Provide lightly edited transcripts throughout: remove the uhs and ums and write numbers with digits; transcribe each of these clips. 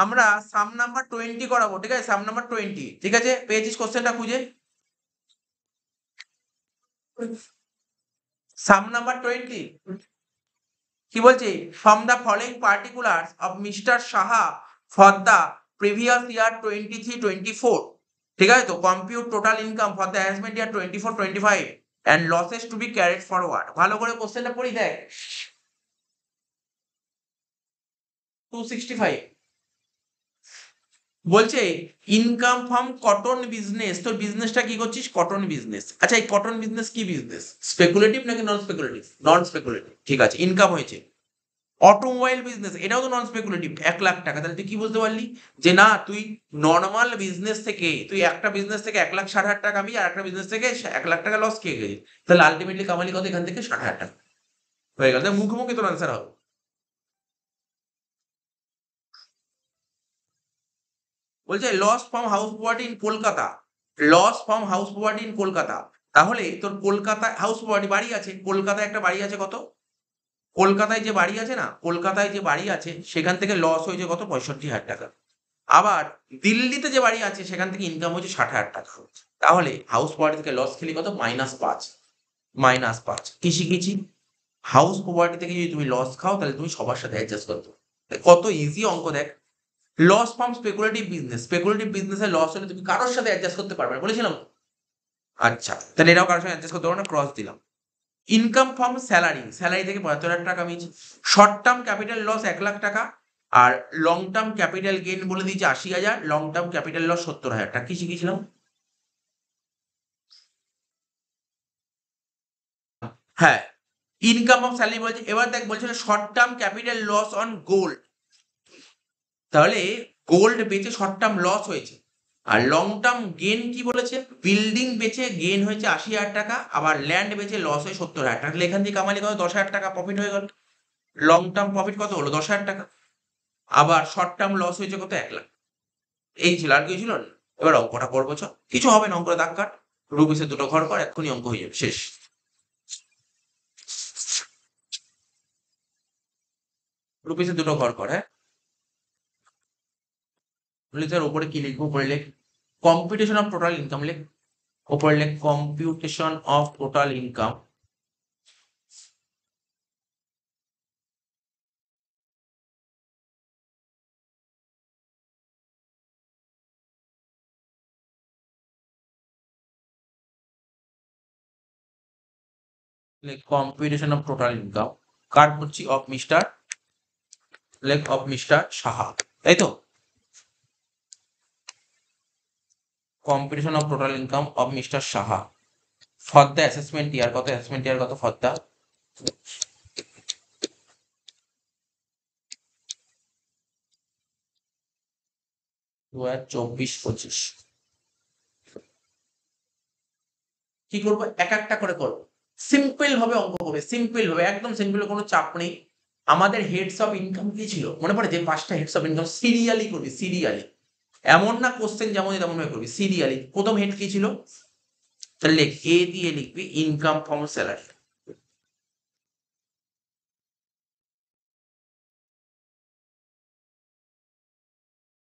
আমরা সাম নাম্বার 20 করাবো, ঠিক আছে? সাম নাম্বার 20, ঠিক আছে? পেয়েছিস কোশ্চেনটা খুঁজে? সাম নাম্বার 20 কি বলছে? From the following particulars of mister Saha for the previous year 23-24, ঠিক আছে তো? Compute total income for the assessment year 24-25 and losses to be carried forward. ভালো করে কোশ্চেনটা পড়ি দেখ। 265 বলছে ইনকাম ফ্রম কটন বিজনেস। তোর বিজনেসটা কি করছিস? Cotton business. আচ্ছা, এই কটন বিজনেস কি বিজনেস? স্পেকুলেটিভ নাকি নন স্পেকুলেটিভ? নন স্পেকুলেটিভ, ঠিক আছে। ইনকাম হয়েছে। অটোমোবাইল বিজনেস, এটাও তো নন স্পেকুলেটিভ, 1,00,000 টাকা। তাহলে তুই কি বুঝতে পারলি? যে না, তুই নর্মাল বিজনেস থেকে, তুই একটা বিজনেস থেকে 1,60,000 টাকা কামিয়ে আর একটা বিজনেস থেকে 1,00,000 টাকা লস খেয়ে গেছিস। তাহলে আলটিমেটলি কামালি কত এখান থেকে? 60,000 টাকা হয়ে গেল। মুখোমুখি তোর আনসার হবে। বলছে loss from house property in Kolkata. Loss from house property in Kolkata. তাহলে তোর কলকাতায় হাউস প্রপার্টি বাড়ি আছে, কলকাতায় একটা বাড়ি আছে কত? কলকাতায় যে বাড়ি আছে না, কলকাতায় যে বাড়ি আছে সেখান থেকে লস হয়েছে কত? 65,000 টাকা। আবার দিল্লিতে যে বাড়ি আছে সেখান থেকে ইনকাম হচ্ছে 60,000 টাকা। তাহলে হাউস প্রপার্টি থেকে লস খেলি কত? -5। -5 কি শিখেছি? হাউস প্রপার্টি থেকে যদি তুমি লস খাও তাহলে তুমি সবার সাথে অ্যাডজাস্ট করতে। কত ইজি অঙ্ক দেখ। Loss from speculative business, speculative বিজনেসে লস হলে তুমি কারোর সাথে অ্যাডজাস্ট করতে পারবে না, বলেছিলাম। আচ্ছা, তাহলে এটাও কারোর সাথে অ্যাডজাস্ট করতে পারবে না, ক্রস দিলাম। ইনকাম ফ্রম স্যালারি, স্যালারি থেকে 75,000 টাকা কামিয়েছি। শর্ট টার্ম ক্যাপিটাল লস 1,00,000 টাকা। আর লং টার্ম ক্যাপিটাল গেইন বলে দিয়েছে 80,000, লং টার্ম ক্যাপিটাল লস 70,000 টাকা। কি শিখেছিলাম? হ্যাঁ, ইনকাম অফ স্যালারি বলছে। এবার দেখ, বলছিল short term capital loss on gold. তাহলে গোল্ড বেচে শর্ট টার্ম লস হয়েছে। আর লং টার্ম গেন কি বলেছে? বিল্ডিং বেচে গেন হয়েছে 80,000 টাকা, আবার ল্যান্ড বেচে লস হয় 70,000 টাকা। তাহলে এখান থেকে কামালি কত? 10,000 টাকা প্রফিট হয়ে গেল। লং টার্ম প্রফিট কত হলো? 10,000 টাকা। আবার শর্ট টার্ম লস হয়েছে কত? 1,00,000। এই ছিল, আর কিছু ছিল না। এবার অঙ্কটা করবো, চ। কিছু হবে না, অঙ্কটা দাগ কাট। রুবিসে দুটো ঘর কর, এক্ষুনি অঙ্ক হয়ে যাবে, শেষ। রুবিসে দুটো ঘর কর, হ্যাঁ। বলি স্যার ওপরে কি লিখবো? উপরে লেখ কম্পিটিশন অফ টোটাল ইনকাম, লেখ। ওপরে লেখ কম্পিউটেশন অফ টোটাল ইনকাম। লেখ কম্পিউটেশন অফ টোটাল ইনকাম। কার করছি? অফ মিস্টার, লেখ অফ মিস্টার সাহা, তাই তো? Competition of total income of mister Saha for the assessment year কত? অ্যাসেসমেন্ট ইয়ার কত ফর দ্য 2024-25। কি করবো? এক একটা করে করবো। সিম্পল ভাবে অঙ্ক করবে, সিম্পল ভাবে, একদম সিম্পল, কোনো চাপ নেই। আমাদের হেডস অফ ইনকাম কি ছিল মনে পড়ে? যে 5টা হেডস অফ ইনকাম সিরিয়ালি করবি, সিরিয়ালি। এমন না কোশ্চেন যেমন তেমন ভাবে করবি, সিরিয়ালি। প্রথম হেড কি ছিল? তাহলে লেখ, এ দিয়ে লিখবি ইনকাম ফ্রম স্যালারি।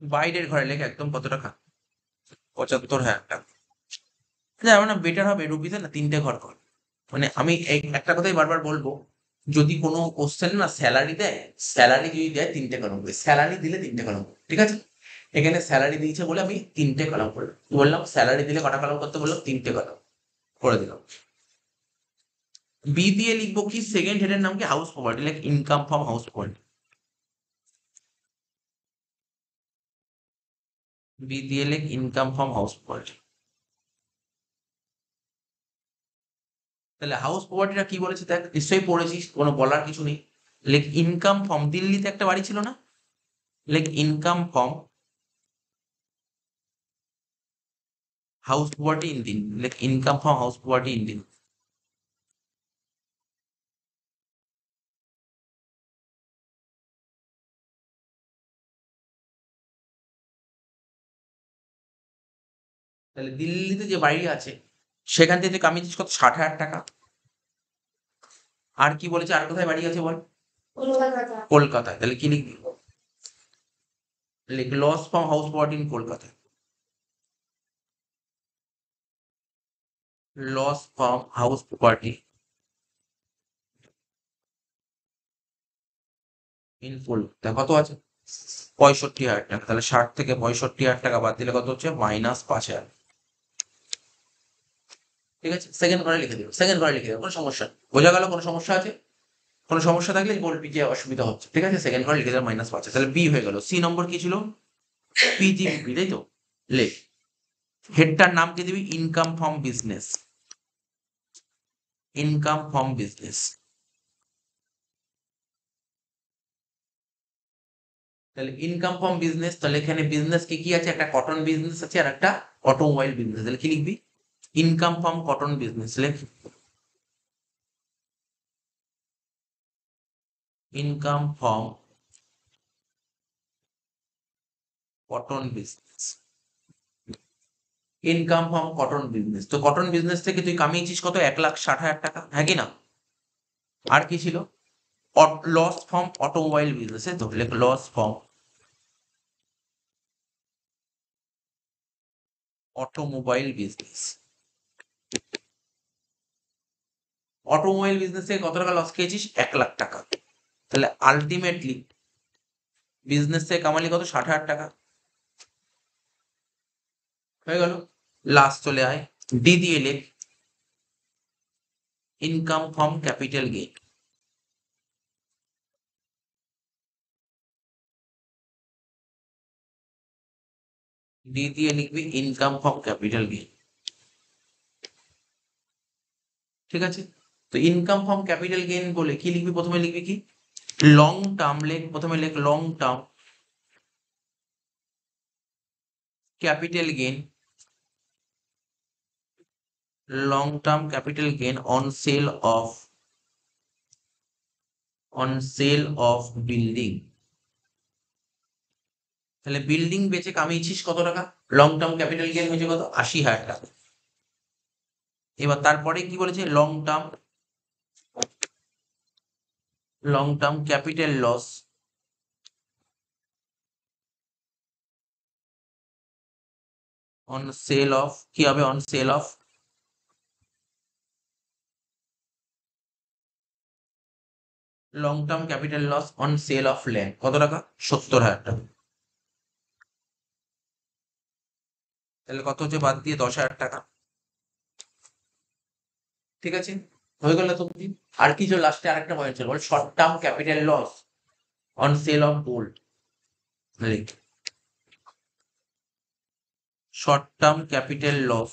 বাইরের ঘরে লেখ একদম কত টাকা? 75,000 টাকা। যেমন না, বেটার হবে রুপিতে না 3টে ঘর কর। মানে আমি এই একটা কথাই বারবার বলবো, যদি কোনো কোশ্চেন না স্যালারি দেয়, স্যালারি যদি দেয় 3টে কলম করে, স্যালারি দিলে 3টে কলম, ঠিক আছে? এখানে স্যালারি দিয়েছে বলে আমি 3টে কলম করলাম। কি বললাম? স্যালারি দিলে কটা কলম করতে বললাম? 3টে কলম করে দিলাম। বি দিয়ে লিখবো কি? সেকেন্ড হেডের নাম কি? House property, like income from house property. B দিয়ে লিখ ইনকাম ফ্রম হাউস প্রপার্টি। তাহলে হাউস প্রপার্টিটা কি বলেছে দেখ, নিশ্চয়ই পড়েছিস, কোনো বলার কিছু নেই। লেখ ইনকাম ফ্রম, দিল্লিতে একটা বাড়ি ছিল না? লেখ income from house property in Delhi, লেখ income from house property in Delhi. তাহলে দিল্লিতে যে বাড়ি আছে সেখান থেকে তুই কামিয়েছিস কত? 60,000 টাকা। আর কি বলেছে? আর কোথায় বাড়ি আছে বল? কলকাতায়। তাহলে কি লিখবি? লিখ loss from house property in Kolkata, loss from house property in Kolkata কত আছে 65,000 টাকা। তাহলে 60 থেকে 65,000 টাকা বাদ দিলে কত হচ্ছে -5,000। ঠিক আছে, সেকেন্ড ঘরে লিখে দিও, সেকেন্ড ঘরে লিখে দিও, কোনো সমস্যা নেই। বোঝা গেল? কোনো সমস্যা আছে? কোনো সমস্যা থাকলে বলবি যে অসুবিধা হচ্ছে। ঠিক আছে, সেকেন্ড ঘরে লিখে দেওয়া -5। তাহলে বি হয়ে গেল। সি নম্বর কি ছিল? পিজিবিপি, তাই তো? লেখ। হেডটার নাম কি দিবি? Income from business, income from business. তাহলে ইনকাম ফ্রম বিজনেস, তাহলে এখানে বিজনেস কি কি আছে? একটা কটন বিজনেস আছে আর একটা অটোমোবাইল বিজনেস। তাহলে কি লিখবি? Income from cotton business. লেখ income from cotton business, income from cotton business. তো কটন বিজনেস থেকে তুই কামিয়েছিস কত? 1,60,000 টাকা, হ্যাঁ কি না? আর কি ছিল? লস ফ্রম অটোমোবাইল বিজনেস, তো লেখ loss from automobile business. Automobile business থেকে কত টাকা লস খেয়েছিস? 1,00,000 টাকা। তাহলে আলটিমেটলি বিজনেস থেকে কামালি কত? 60,000 টাকা। হয়ে গেল। লাস্ট চলে আয়, ডি দিয়ে লেখ income from capital gain. D দিয়ে লিখবি ইনকাম ফ্রম ক্যাপিটাল গেইন। ঠিক আছে, তো ইনকাম ফ্রম ক্যাপিটাল গেইন বলে কি লিখবি? প্রথমে লিখবি কি? Long term. লেখ, প্রথমে লেখ long term capital gain, long term capital gain on sale of building. তাহলে বিল্ডিং বেচে কামিয়েছিস কত টাকা? লং টার্ম ক্যাপিটাল গেইন হয়েছে কত? 80,000 টাকা। এবার তারপরে কি বলেছে? Long term capital loss on sale of, কি হবে? On sale of long term capital loss on sale of land, কত টাকা? 70,000 টাকা। তাহলে কত হচ্ছে? বাদ দিয়ে 10,000 টাকা। ঠিক আছে, হয়ে গেল তো? আর কিছু লাস্টে আরেকটা পয়েন্ট ছিল, বল short term capital loss on sale of gold. লিখ short term capital loss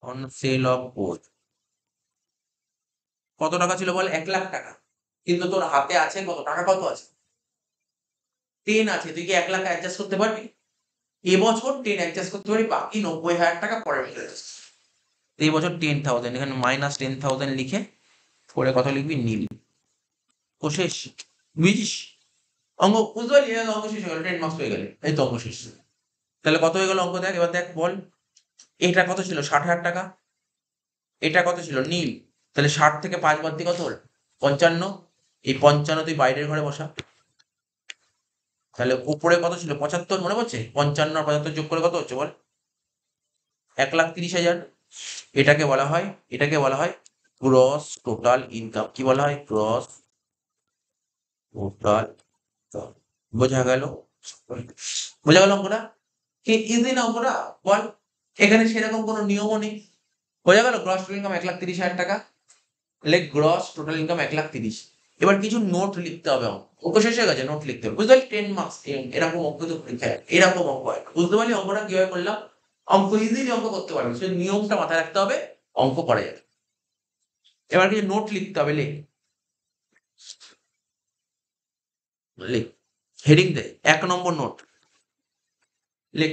on sale of gold. কত টাকা ছিল বল? 1,00,000 টাকা। কিন্তু তোর হাতে আছে কত টাকা? কত আছে? 10 আছে। তুই কি 1,00,000 অ্যাডজাস্ট করতে পারবি? এবছর 10 অ্যাডজাস্ট করতে পারি, বাকি 90,000 টাকা পরে মিলে যাচ্ছে। এই বছর 10,000, এখানে -10,000 লিখে পরে কত লিখবি? নীল। ও শেষ। বুঝিস? অঙ্ক বুঝতে পারলি? অঙ্ক শেষ হয়ে গেল, 10 মার্কস হয়ে গেলে। এই তো অঙ্ক শেষ। তাহলে কত হয়ে গেল অঙ্ক? দেখ, এবার দেখ বল। এটা কত ছিল? 60,000 টাকা। এটা কত ছিল? নীল। তাহলে 60 থেকে 5 বাদ দিয়ে কত হল? 55। এই 55 তুই বাইরের ঘরে বসা। তাহলে উপরে কত ছিল? 75, মনে পড়ছে? 55 আর 75 যোগ করে কত হচ্ছে বল? 1,30,000। এটাকে বলা হয় গ্রস টোটাল ইনকাম। কি বলা হয়? Gross total. বোঝা গেল? বোঝা গেল অঙ্কটা? কি ইজি না অঙ্কটা? বল। এখানে সেরকম কোনো নিয়মও নেই। বোঝা গেল? গ্রস টোটাল ইনকাম 1,30,000 টাকা। লেখ গ্রস টোটাল ইনকাম 1,30,000। এবার কিছু নোট লিখতে হবে। অঙ্ক শেষ হয়ে গেছে, নোট লিখতে হবে। বুঝতে পারলি? 10 মার্কস এরকম অঙ্ক তো পরীক্ষায় এরকম অঙ্ক হয়। বুঝতে পারলি অঙ্কটা কিভাবে করলাম? অঙ্ক ইজিলি অঙ্ক করতে পারবি, সেই নিয়মটা মাথায় রাখতে হবে, অঙ্ক করা যাবে। এবার কিছু নোট লিখতে হবে। লেখ, লেখ হেডিং দে। 1 নম্বর নোট লেখ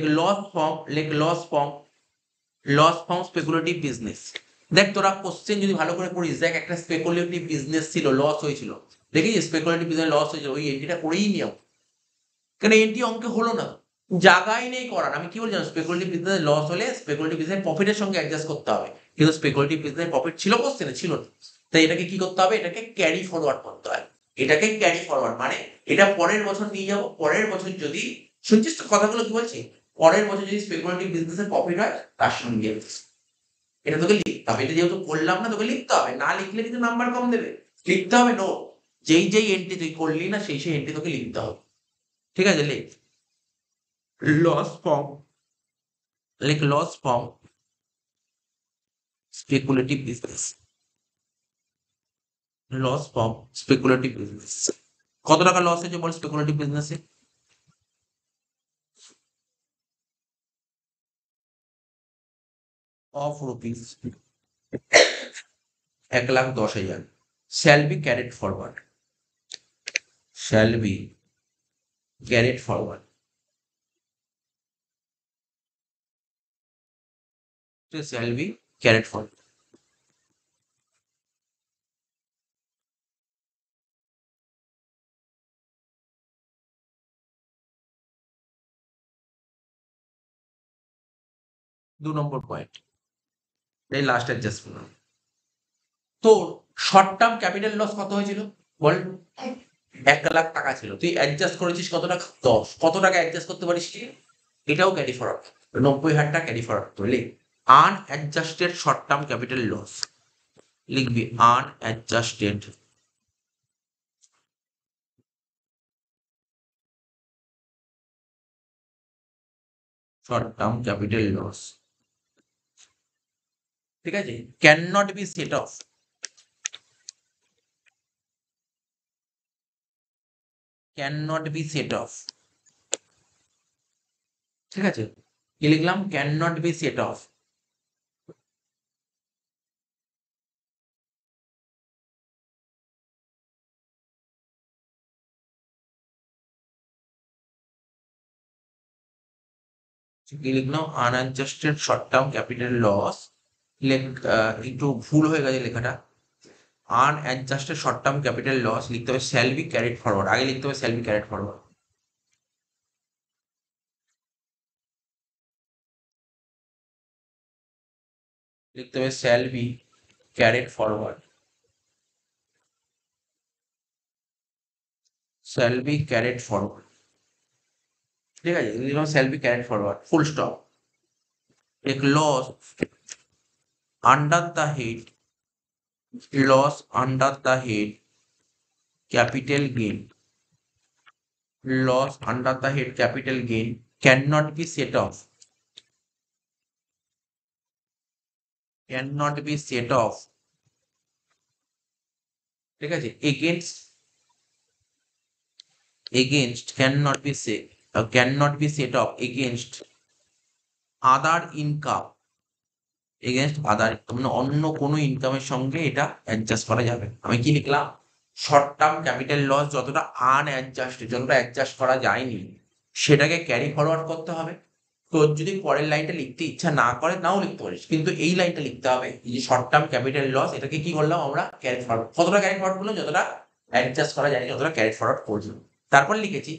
লস ফ্রম স্পেকুলেটিভ বিজনেস। দেখ, তোরা কোশ্চেন যদি ভালো করে পড়িস, দেখ একটা স্পেকুলেটিভ বিজনেস ছিল, লস হয়েছিল। দেখেছিস? স্পেকুলেটিভ বিজনেস লস হয়েছিল, ওই এন্ট্রিটা করেই নিও। কেন এন্ট্রি অঙ্কে হলো না? জায়গাই নেই করার। আমি কি বলছি? স্পেকুলেটিভ বিজনেস লস হলে স্পেকুলেটিভ বিজনেস প্রফিটের সঙ্গে অ্যাডজাস্ট করতে হবে। কিন্তু স্পেকুলেটিভ বিজনেস প্রফিট ছিল কোশ্চেনে? ছিল না। তাই এটাকে কি করতে হবে? এটাকে ক্যারি ফরওয়ার্ড করতে হয়। এটাকে ক্যারি ফরওয়ার্ড মানে এটা পরের বছর নিয়ে যাবো, পরের বছর যদি শুনছিস তো কথাগুলো কি বলছি, পরের বছর যদি স্পেকুলেটিভ বিজনেসে প্রফিট হয় তার সঙ্গে এটা তোকে লিখতে হবে। এটা যেহেতু বললাম না তোকে লিখতে হবে, না লিখলে কিন্তু নাম্বার কম দেবে। লিখতে হবে নো, যেই এন্ট্রি তুই করলি না সেই এন্ট্রি তোকে লিখতে হবে। ঠিক আছে, লিখ লস ফর্ম, লিখ loss from speculative business, loss from speculative business. কত টাকা লস হয়েছে বল স্পেকুলেটিভ বিজনেসে? Of rupees 1,10,000 shall be carried forward, shall be carried forward, shall be carried forward। 2 number point, এই লাস্ট অ্যাডজাস্টমেন্ট। তো শর্ট টার্ম ক্যাপিটাল লস কত হয়েছিল বল? 1,00,000 টাকা ছিল, তুই অ্যাডজাস্ট করেছিস কত টাকা? 10। কত টাকা অ্যাডজাস্ট করতে পারিস কি? এটাও ক্যারি ফরওয়ার্ড, 90,000 টাকা ক্যারি ফরওয়ার্ড করলি। Unadjusted short term capital loss লিখবি, unadjusted short term capital loss. ঠিক আছে, can not be set off, can not be set off. ঠিক আছে, কি লিখলাম? Can not be set off. কি লিখলাম? Unadjusted short term capital loss. একটু ভুল হয়ে গেছে লেখাটা, unadjusted short term capital loss লিখতে হবে শ্যাল বি ক্যারিড ফরওয়ার্ড, আগে লিখতে হবে শ্যাল বি ক্যারিড ফরওয়ার্ড। লিখতে হবে shall be carried forward, shall be carried forward. ঠিক আছে, লিখলাম shall be carried forward, full stop. এক loss under the head, loss under the head capital gain, loss under the head capital gain cannot be set off, cannot be set off। ঠিক আছে, against cannot be set, cannot be set off against other income, against other মানে অন্য কোনো ইনকামের সঙ্গে এটা adjust করা যাবে। আমি কি লিখলাম? শর্ট টার্ম ক্যাপিটাল লস যতটা আনঅ্যাডজাস্টেড, যতটা অ্যাডজাস্ট করা যায়নি সেটাকে ক্যারি ফরওয়ার্ড করতে হবে। তোর যদি পরের লাইনটা লিখতে ইচ্ছা না করে নাও লিখতে পারিস, কিন্তু এই লাইনটা লিখতে হবে। এই যে শর্ট টার্ম ক্যাপিটাল লস, এটাকে কি করলাম আমরা? Carry forward. কতটা ক্যারি ফরওয়ার্ড করলাম? যতটা অ্যাডজাস্ট করা যায়নি যতটা ক্যারি ফরওয়ার্ড করলাম। তারপর লিখেছি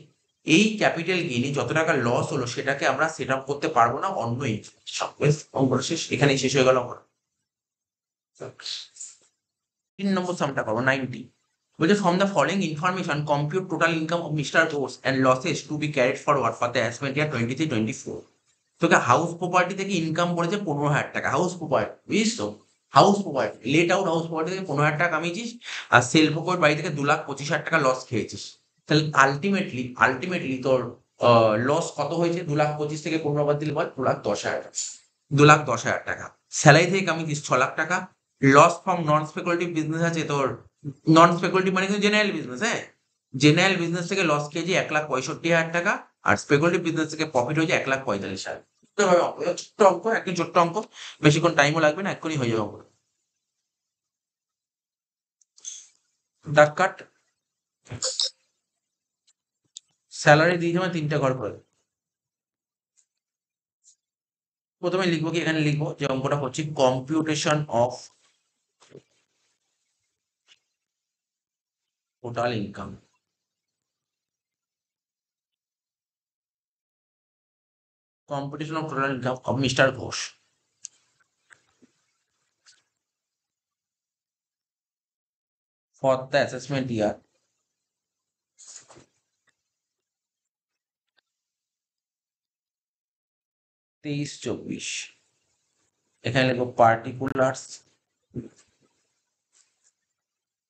এই ক্যাপিটাল গেইনে যত টাকা লস হলো সেটাকে আমরা সেট আপ করতে পারবো না অন্য অঙ্কটা শেষ, এখানেই শেষ হয়ে গেল আমার। 3 নম্বর সামটা করবো 90। বলছে from the following information compute total income of mister Ghosh and losses to be carried forward for the assessment year 23-24। তোকে হাউস প্রপার্টি থেকে ইনকাম করেছে 15,000 টাকা, হাউস প্রপার্টি বুঝিস তো? House property late out house property থেকে 15,000 টাকা কামিয়েছিস, আর সেল প্রপার্টি বাড়ি থেকে 2,25,000 টাকা লস খেয়েছিস। তাহলে আলটিমেটলি তোর লস কত হয়েছে? 2,25,000 থেকে 15 বাদ দিলে বল 2,10,000 টাকা, 2,10,000 টাকা। স্যালারি থেকে কামিয়েছিস 6,00,000 টাকা। Loss from non speculative business আছে তোর, নন স্পেকুলেটিভ মানে কিন্তু জেনারেল বিজনেস, হ্যাঁ জেনারেল বিজনেস থেকে লস খেয়েছি 1,65,000 টাকা, আর স্পেকুলেটিভ বিজনেস থেকে প্রফিট হয়েছে 1,45,000। ছোট্ট অঙ্ক, একদম ছোট্ট অঙ্ক, বেশিক্ষণ টাইমও লাগবে না, এক্ষুনি হয়ে যাবে অঙ্ক। দাগ কাট। স্যালারি দিয়েছে মানে 3টে ঘর করে। প্রথমে লিখবো কি? এখানে লিখবো যে অঙ্কটা হচ্ছে computation of total income, computation of total income of mister Ghosh for the assessment year 23-24, এখানে লিখবো পার্টিকুলার্স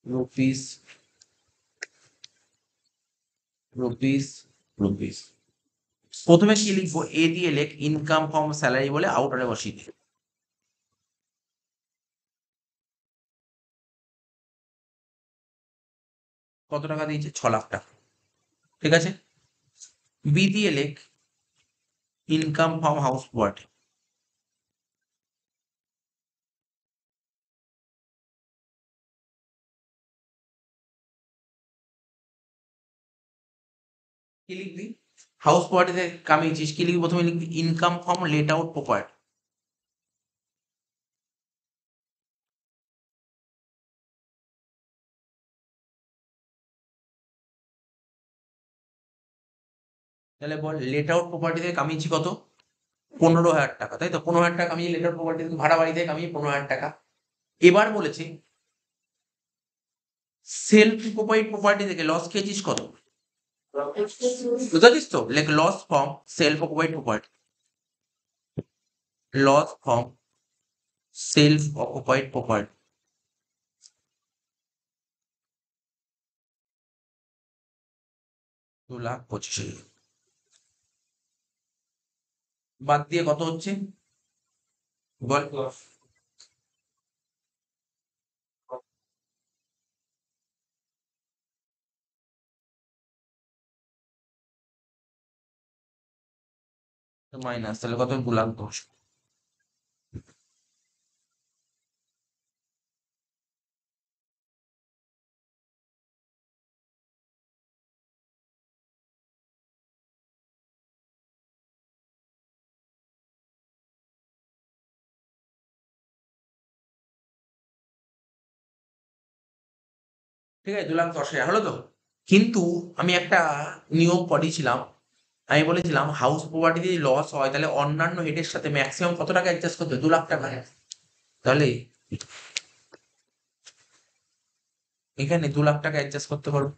রুপিস রুপিস রুপিস। প্রথমে কি লিখবো, এ দিয়ে লেখ ইনকাম ফ্রম স্যালারি বলে আউটারে বসিয়ে দিই। কত টাকা দিয়েছে, 6 লাখ টাকা, ঠিক আছে। বি দিয়ে লেখ ইনকাম ফ্রম হাউস প্রপার্টি, কি লিখবি, হাউস প্রপার্টিতে কামিয়েছিস, কি লিখবি, প্রথমে লিখবি income from late out property. তাহলে বল লেট আউট প্রপার্টি থেকে কামিয়েছি কত, 15,000 টাকা, তাই তো। 15,000 টাকা কামিয়ে লেট আউট প্রপার্টি থেকে, ভাড়া বাড়ি থেকে কামিয়ে 15,000 টাকা। এবার বলেছি সেলফ অকুপাইড প্রপার্টি থেকে লস খেয়েছিস কত, বুঝতে পারছিস তো, লেখ loss from self occupied property, loss from self occupied property. 2,25,000 বাদ দিয়ে কত হচ্ছে বল, মাইনাস, তাহলে কত, 2,10,000। ঠিক আছে, 2,10,000 হলো তো। কিন্তু আমি একটা নিয়ম পড়েছিলাম, আমি বলেছিলাম হাউস প্রপার্টি যদি লস হয় তাহলে অন্যান্য হেডের সাথে ম্যাক্সিমাম কত টাকা অ্যাডজাস্ট করতে হবে, 2,00,000 টাকা। তাহলে এখানে 2,00,000 টাকা অ্যাডজাস্ট করতে পারবো,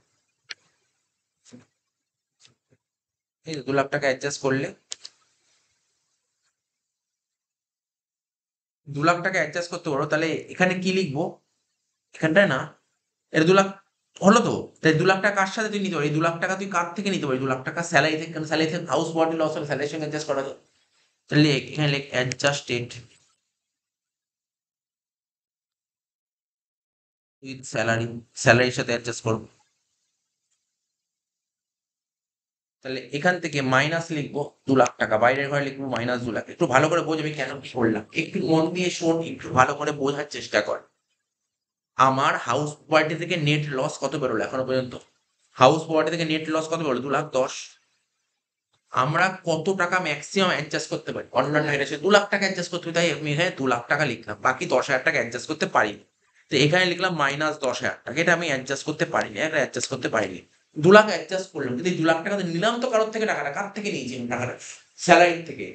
এই 2,00,000 টাকা অ্যাডজাস্ট করলে, 2,00,000 টাকা অ্যাডজাস্ট করতে পারো। তাহলে এখানে কি লিখবো, এখানটায় না, এটা 2,00,000 হলো তো। তাই 2,00,000 টাকা কার সাথে তুই নিতে পারি, 2,00,000 টাকা তুই কার থেকে নিতে পারি, 2,00,000 টাকা স্যালারি থেকে, কারণ স্যালারি থেকে হাউস প্রপার্টি লস হবে, স্যালারির সঙ্গে অ্যাডজাস্ট করা যায়। তাহলে এখানে লেখ অ্যাডজাস্টেড উইথ স্যালারি, স্যালারির সাথে অ্যাডজাস্ট করবো। তাহলে এখান থেকে মাইনাস লিখবো 2,00,000 টাকা, বাইরের ঘরে লিখবো -2,00,000। একটু ভালো করে বোঝ আমি কেন কি করলাম, একটু মন দিয়ে শোন, একটু ভালো করে বোঝার চেষ্টা কর। আমার হাউস প্রপার্টি থেকে নেট লস কত বেরোলো এখনো পর্যন্ত, হাউস প্রপার্টি থেকে নেট লস কত বেরোলো, 2,10,000। আমরা কত টাকা ম্যাক্সিমাম অ্যাডজাস্ট করতে পারি, অন্যান্য এসে 2,00,000 টাকা অ্যাডজাস্ট করতে পারি, তাই আমি এখানে 2,00,000 টাকা লিখলাম, বাকি 10,000 টাকা অ্যাডজাস্ট করতে পারি। তো এখানে লিখলাম -10,000 টাকা, এটা আমি অ্যাডজাস্ট করতে পারিনি, এটা অ্যাডজাস্ট করতে পারিনি। 2,00,000 অ্যাডজাস্ট করলাম, কিন্তু 2,00,000 টাকা তো নিলাম তো কারোর থেকে টাকাটা, কার থেকে নিয়েছি আমি টাকাটা, স্যালারি থেকে।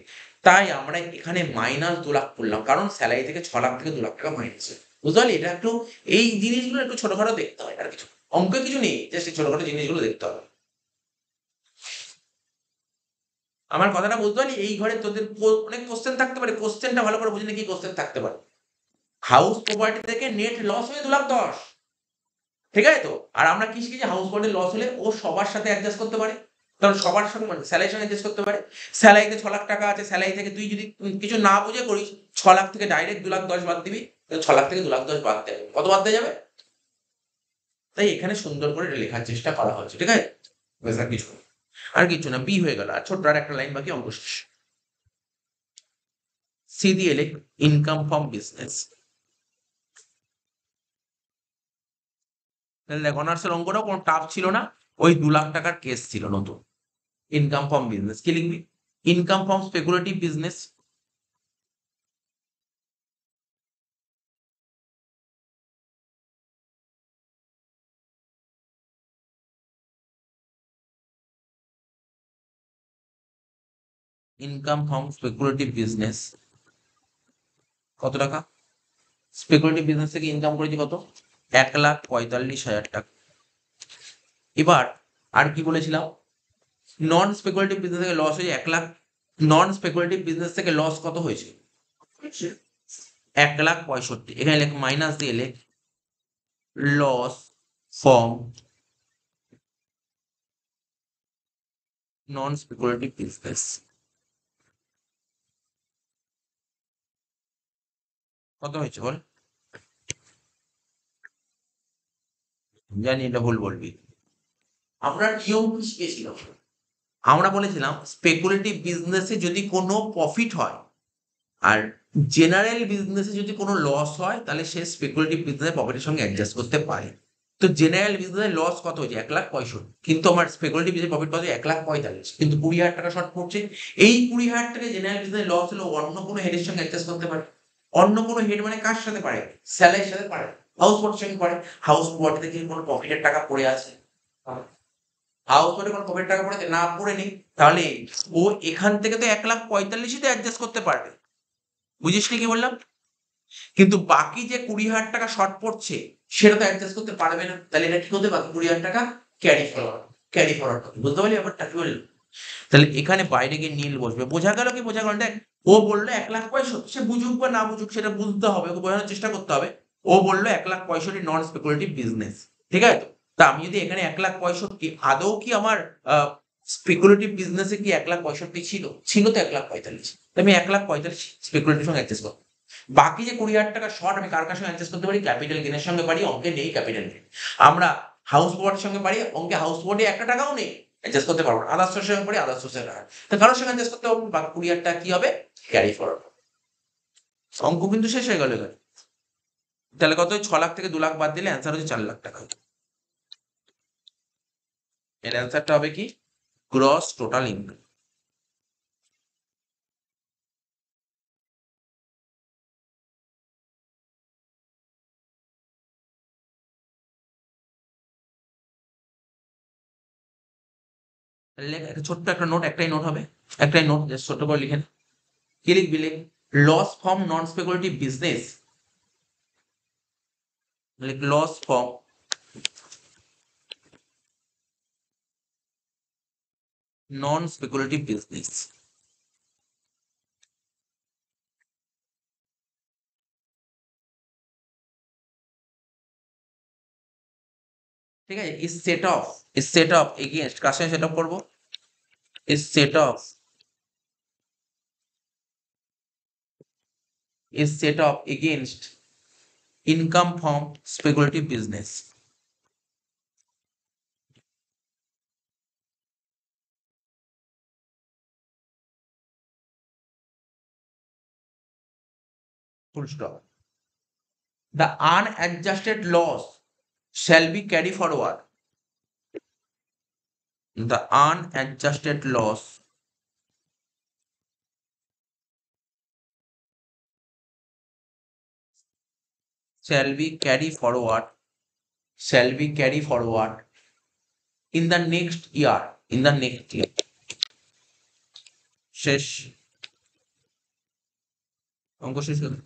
তাই আমরা এখানে -2,00,000 করলাম, কারণ স্যালারি থেকে 6,00,000 থেকে 2,00,000 টাকা মাইনাস। বুঝতে পারলি, এটা একটু, এই জিনিসগুলো একটু ছোটখাটো দেখতে হয়, আর কিছু অঙ্কে কিছু নেই, জাস্ট এই ছোটখাটো জিনিসগুলো দেখতে হবে। আমার কথাটা বুঝতে পারলি, এই ঘরে তোদের অনেক কোশ্চেন থাকতে পারে, কোশ্চেনটা ভালো করে বুঝলে কি কোশ্চেন থাকতে পারে। হাউস প্রপার্টি থেকে নেট লস হয়ে 2,10,000, ঠিক আছে তো। আর আমরা কি শিখেছি, হাউস প্রপার্টি লস হলে ও সবার সাথে অ্যাডজাস্ট করতে পারে, কারণ সবার সঙ্গে মানে স্যালারির সঙ্গে অ্যাডজাস্ট করতে পারে। স্যালারিতে 6,00,000 টাকা আছে, স্যালারি থেকে তুই যদি কিছু না বুঝে করিস, 6,00,000 থেকে ডাইরেক্ট 2,10,000 বাদ দিবি, 6,00,000 থেকে 2,10,000 বাদ দেবে, কত বাদ দিয়ে যাবে। তাই এখানে সুন্দর করে এটা লেখার চেষ্টা করা হচ্ছে, ঠিক আছে, ব্যাস আর কিছু না। আর কিছু না, বি হয়ে গেল, আর ছোট্ট আর একটা লাইন বাকি, অঙ্ক শেষ। সি দিয়ে লেখ ইনকাম ফ্রম বিজনেস। তাহলে দেখ অনার্সের অঙ্কটাও কোনো টাফ ছিল না, ওই 2,00,000 টাকার কেস ছিল নতুন। ইনকাম ফ্রম বিজনেস কি লিখবি, income from speculative business, income from speculative business কত টাকা, স্পেকুলেটিভ বিজনেস থেকে ইনকাম করেছি কত, 1,45,000 টাকা। এবার আর কি বলেছিলাম, নন স্পেকুলেটিভ বিজনেস থেকে লস হয়ে 1,00,000 নন স্পেকুলেটিভ বিজনেস থেকে লস কত হয়েছে? 1,65,000। এখানে লেখ মাইনাস দিয়ে লেখ loss from non speculative business. কত হয়েছে বল? জানি এটা ভুল বলবি। আমরা নিয়ম কি শিখেছিলাম? আমরা বলেছিলাম স্পেকুলেটিভ বিজনেসে যদি কোনো প্রফিট হয় আর জেনারেল বিজনেসে যদি কোনো লস হয় তাহলে সে স্পেকুলেটিভ বিজনেস প্রফিটের সঙ্গে অ্যাডজাস্ট করতে পারে। তো জেনারেল বিজনেসে লস কত হয়েছে? 1,65,000, কিন্তু আমার স্পেকুলেটিভ বিজনেস প্রফিট কত? 1,45,000, কিন্তু 20,000 টাকা শর্ট পড়ছে। এই 20,000 টাকা জেনারেল বিজনেস লস হলো অন্য কোনো হেডের সঙ্গে অ্যাডজাস্ট করতে পারে। অন্য কোনো হেড মানে কার সাথে পারে? স্যালারির সাথে পারে, হাউস বোটের সঙ্গে পারে। হাউস বোটে কি কোনো প্রফিটের টাকা পড়ে আছে? হাউস বোটে কোনো প্রফিটের টাকা পড়েছে? না, পড়ে নেই। তাহলে ও এখান থেকে তো 1,45,000 তে অ্যাডজাস্ট করতে পারবে। বুঝিসনি কি বললাম? কিন্তু বাকি যে 20,000 টাকা শর্ট পড়ছে সেটা তো অ্যাডজাস্ট করতে পারবে না। তাহলে এটা কি হতে? বাকি 20,000 টাকা ক্যারি ফরওয়ার্ড, ক্যারি ফরওয়ার্ড হবে। বুঝতে পারলি ব্যাপারটা কি বললাম? তাহলে এখানে বাইরে গিয়ে নীল বসবে। বোঝা গেল কি বোঝা গেল? দেখ, ও বললো 1,65,000, সে বুঝুক বা না বুঝুক সেটা বুঝতে হবে, ওকে বোঝানোর চেষ্টা করতে হবে। ও বললো 1,65,000 নন স্পেকুলেটিভ বিজনেস, ঠিক আছে তো? তা আমি যদি এখানে 1,65,000, আদৌ কি আমার স্পেকুলেটিভ বিজনেসে কি 1,65,000 ছিল? ছিল তো 1,45,000। আমি 1,45,000 স্পেকুলেটিভ সঙ্গে অ্যাডজাস্ট করবো। বাকি যে 20,000 টাকা শর্ট আমি কার কার সঙ্গে অ্যাডজাস্ট করতে পারি? ক্যাপিটাল গেনের সঙ্গে পারি, অঙ্কে নেই ক্যাপিটাল গেন। আমরা হাউস বোর্ডের সঙ্গে পারি, অঙ্কে হাউস বোর্ডে 1 টাকাও নেই, অ্যাডজাস্ট করতে পারবো না। আদার্স সোর্সের সঙ্গে পারি, আদার্স সোর্সের টাকা। তো কারোর সঙ্গে অ্যাডজাস্ট করতে পারবো না। বাকি 20,000 টাকা কি হবে? Carry forward. অঙ্ক কিন্তু শেষ হয়ে গেল এখানে। তাহলে কত? 6 লাখ থেকে 2 লাখ বাদ দিলে অ্যান্সার হচ্ছে 4 লাখ টাকা। এর অ্যান্সারটা হবে কি? Gross total income. একটা ছোট্ট একটা নোট, একটাই নোট হবে, একটাই নোট, জাস্ট ছোট্ট করে লিখেন। কি লিখবি? লিখ loss from non speculative business. লিখ loss from non speculative business. ঠিক আছে? ইজ সেট অফ এগেইনস্ট, কার সঙ্গে সেট অফ করবো? Is set off, is set off against income from speculative business. Full stop. The unadjusted loss shall be carry forward. The unadjusted loss shall be carry forward, shall be carry forward in the next year, in the next year. শেষ, অঙ্ক শেষ হলো।